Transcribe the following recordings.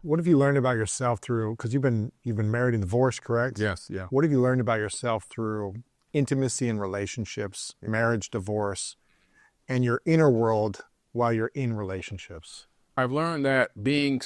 What have you learned about yourself through, because you've been married and divorced, correct? Yes, yeah. What have you learned about yourself through intimacy and relationships, marriage, divorce, and your inner world while you're in relationships? I've learned that being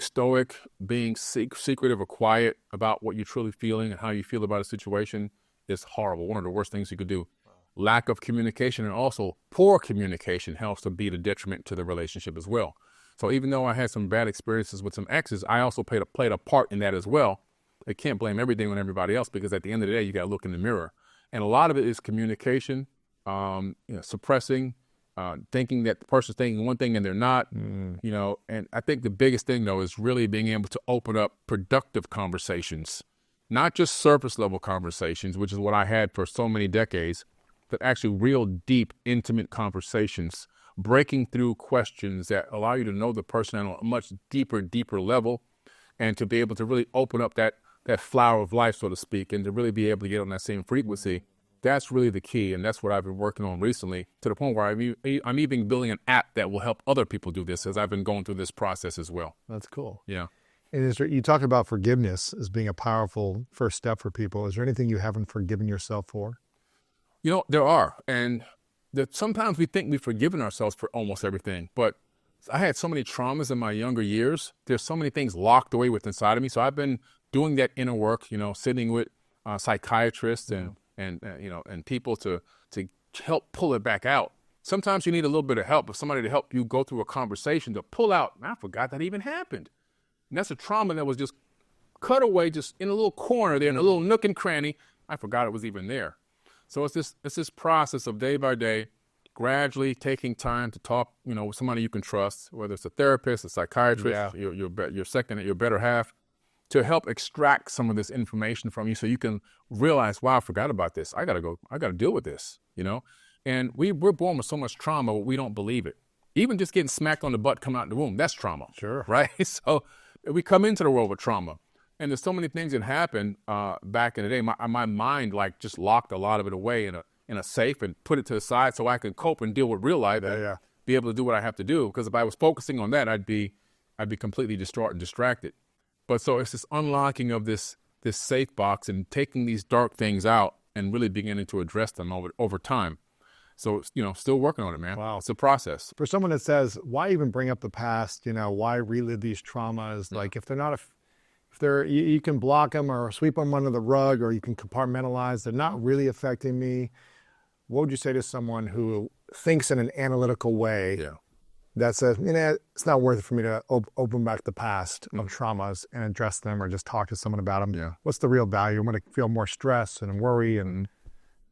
stoic, being secretive or quiet about what you're truly feeling and how you feel about a situation is horrible. One of the worst things you could do. Lack of communication and also poor communication helps to be the detriment to the relationship as well. So even though I had some bad experiences with some exes, I also played a part in that as well. I can't blame everything on everybody else, because at the end of the day, you got to look in the mirror. And a lot of it is communication, suppressing, thinking that the person's thinking one thing and they're not, and I think the biggest thing though is really being able to open up productive conversations, not just surface level conversations, which is what I had for so many decades, but actually real deep, intimate conversations, breaking through questions that allow you to know the person on a much deeper level, and to be able to really open up that flower of life, so to speak, and to really be able to get on that same frequency. That's really the key, and that's what I've been working on recently, to the point where I'm even building an app that will help other people do this, as I've been going through this process as well. That's cool. Yeah. And you talked about forgiveness as being a powerful first step for people. Is there anything you haven't forgiven yourself for? There are, and sometimes we think we've forgiven ourselves for almost everything, but I had so many traumas in my younger years. There's so many things locked away within inside of me. So I've been doing that inner work, sitting with psychiatrists and people to help pull it back out. Sometimes you need a little bit of help, of somebody to help you go through a conversation to pull out, I forgot that even happened. And that's a trauma that was just cut away, just in a little corner there, in a little nook and cranny. I forgot it was even there. So it's this process of day by day, gradually taking time to talk, with somebody you can trust, whether it's a therapist, a psychiatrist, your better half, to help extract some of this information from you, so you can realize, wow, I forgot about this. I gotta deal with this, And we're born with so much trauma, we don't believe it. Even just getting smacked on the butt coming out the womb, that's trauma. Sure. Right? So we come into the world with trauma. And there's so many things that happened back in the day. My mind just locked a lot of it away in a safe and put it to the side so I could cope and deal with real life and be able to do what I have to do. Because if I was focusing on that, I'd be completely distraught and distracted. But so it's this unlocking of this safe box and taking these dark things out and really beginning to address them over time. So, still working on it, man. Wow. It's a process. For someone that says, why even bring up the past? Why relive these traumas? Yeah. Like, if they're not you can block them or sweep them under the rug, or you can compartmentalize, they're not really affecting me. What would you say to someone who thinks in an analytical way that says, it's not worth it for me to open back the past of traumas and address them, or just talk to someone about them? Yeah. What's the real value? I'm going to feel more stress and worry. And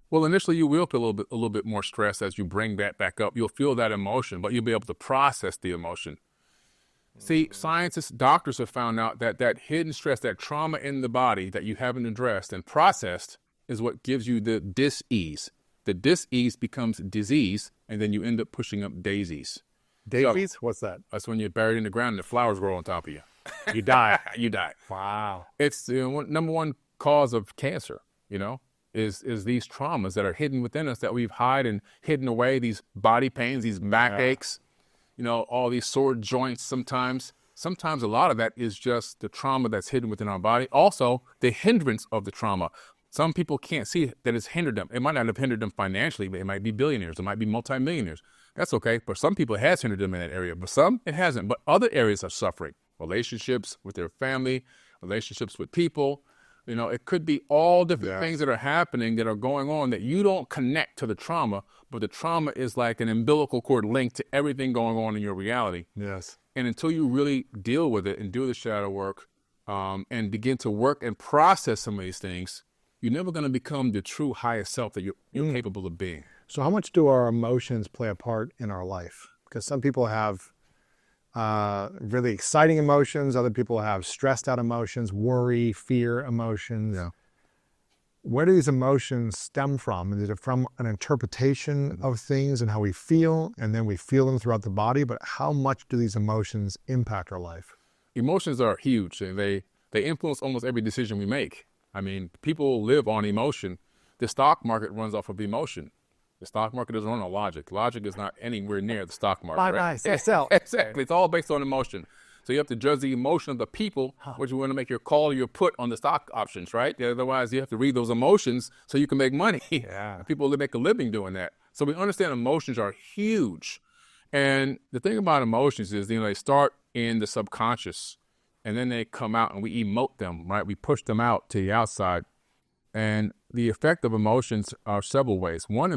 Well, initially you will feel a little bit more stress as you bring that back up. You'll feel that emotion, but you'll be able to process the emotion. See, scientists, doctors have found out that hidden stress, that trauma in the body that you haven't addressed and processed, is what gives you the dis-ease. The dis-ease becomes disease, and then you end up pushing up daisies. Daisies? What's that? That's when you're buried in the ground and the flowers grow on top of you. You die. You die. Wow. It's the number one cause of cancer, is these traumas that are hidden within us, that we've hidden away, these body pains, these backaches, all these sore joints sometimes. Sometimes a lot of that is just the trauma that's hidden within our body. Also, the hindrance of the trauma. Some people can't see that it's hindered them. It might not have hindered them financially, but it might be billionaires. It might be multimillionaires. That's okay. For some people, it has hindered them in that area, but some, it hasn't. But other areas are suffering. Relationships with their family, relationships with people. It could be all different things that are happening, that are going on, that you don't connect to the trauma, but the trauma is like an umbilical cord linked to everything going on in your reality. Yes. And until you really deal with it and do the shadow work and begin to work and process some of these things, you're never going to become the true highest self that you're capable of being. So how much do our emotions play a part in our life? Because some people have really exciting emotions. Other people have stressed out emotions, worry, fear emotions. Yeah. Where do these emotions stem from? Is it from an interpretation of things and how we feel, and then we feel them throughout the body? But how much do these emotions impact our life? Emotions are huge. They influence almost every decision we make. I mean, people live on emotion. The stock market runs off of emotion. The stock market doesn't run on logic. Logic is not anywhere near the stock market. Buy, sell. Exactly. It's all based on emotion. So you have to judge the emotion of the people, which you want to make your call or your put on the stock options, right? Otherwise, you have to read those emotions so you can make money. Yeah. People make a living doing that. So we understand emotions are huge. And the thing about emotions is, they start in the subconscious, and then they come out and we emote them, right? We push them out to the outside. And the effect of emotions are several ways. One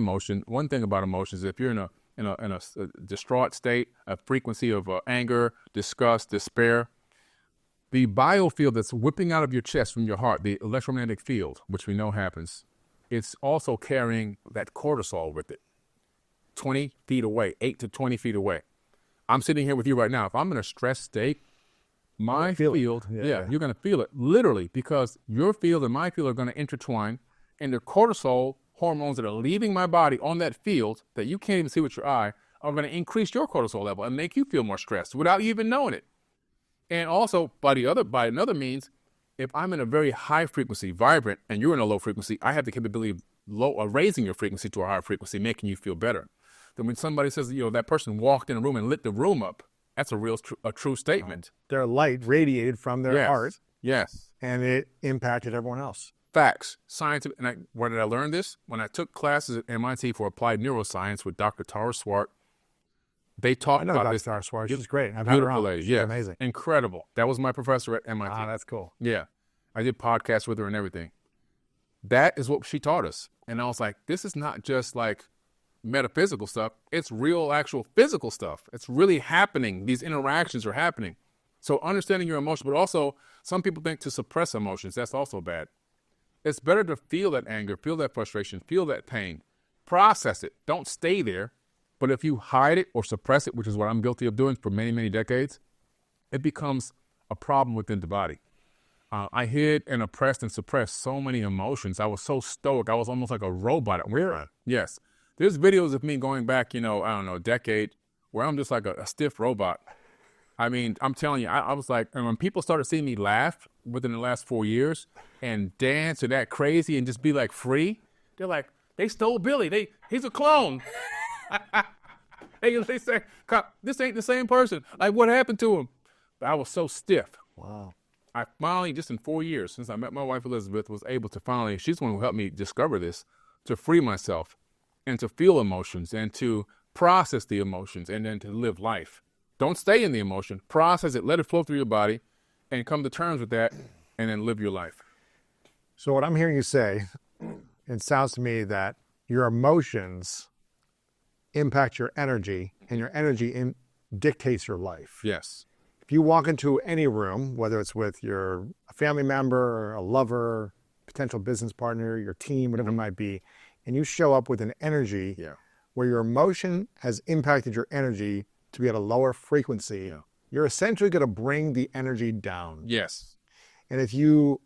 thing about emotions is if you're in a distraught state, a frequency of anger, disgust, despair, the biofield that's whipping out of your chest from your heart, the electromagnetic field, which we know happens, it's also carrying that cortisol with it. 20 feet away, 8 to 20 feet away. I'm sitting here with you right now. If I'm in a stress state, my field, you're going to feel it literally, because your field and my field are going to intertwine, and the cortisol hormones that are leaving my body on that field that you can't even see with your eye are going to increase your cortisol level and make you feel more stressed without you even knowing it. And also by another means, if I'm in a very high frequency, vibrant, and you're in a low frequency, I have the capability of raising your frequency to a higher frequency, making you feel better. Then when somebody says, that person walked in a room and lit the room up, that's a true statement. Their light radiated from their art. Yes. And it impacted everyone else. Facts. Scientific. And where did I learn this? When I took classes at MIT for applied neuroscience with Dr. Tara Swart, they talked about this. Dr. Swart. She's great. I've had her on. Lady. Yeah. Amazing. Incredible. That was my professor at MIT. Ah, that's cool. Yeah. I did podcasts with her and everything. That is what she taught us. And I was like, this is not just like metaphysical stuff. It's real, actual physical stuff. It's really happening. These interactions are happening. So understanding your emotions, but also some people think to suppress emotions, that's also bad. It's better to feel that anger, feel that frustration, feel that pain, process it. Don't stay there. But if you hide it or suppress it, which is what I'm guilty of doing for many, many decades, it becomes a problem within the body. I hid and oppressed and suppressed so many emotions. I was so stoic. I was almost like a robot. Weird. Yes. There's videos of me going back, a decade, where I'm just like a stiff robot. I mean, I'm telling you, I was like, and when people started seeing me laugh within the last 4 years and dance and act crazy and just be like free, they're like, they stole Billy. He's a clone. They say, this ain't the same person. Like, what happened to him? But I was so stiff. Wow. I finally, just in 4 years, since I met my wife Elizabeth, was able to finally, she's the one who helped me discover this, to free myself and to feel emotions and to process the emotions and then to live life. Don't stay in the emotion. Process it. Let it flow through your body and come to terms with that and then live your life. So what I'm hearing you say, it sounds to me that your emotions impact your energy, and your energy dictates your life. Yes. If you walk into any room, whether it's with a family member, a lover, potential business partner, your team, whatever it might be, and you show up with an energy where your emotion has impacted your energy to be at a lower frequency, you're essentially going to bring the energy down. Yes. And if you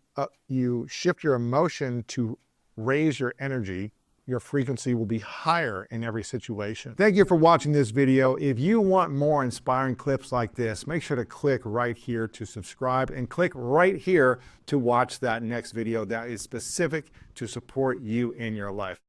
shift your emotion to raise your energy, your frequency will be higher in every situation. Thank you for watching this video. If you want more inspiring clips like this, make sure to click right here to subscribe and click right here to watch that next video that is specific to support you in your life.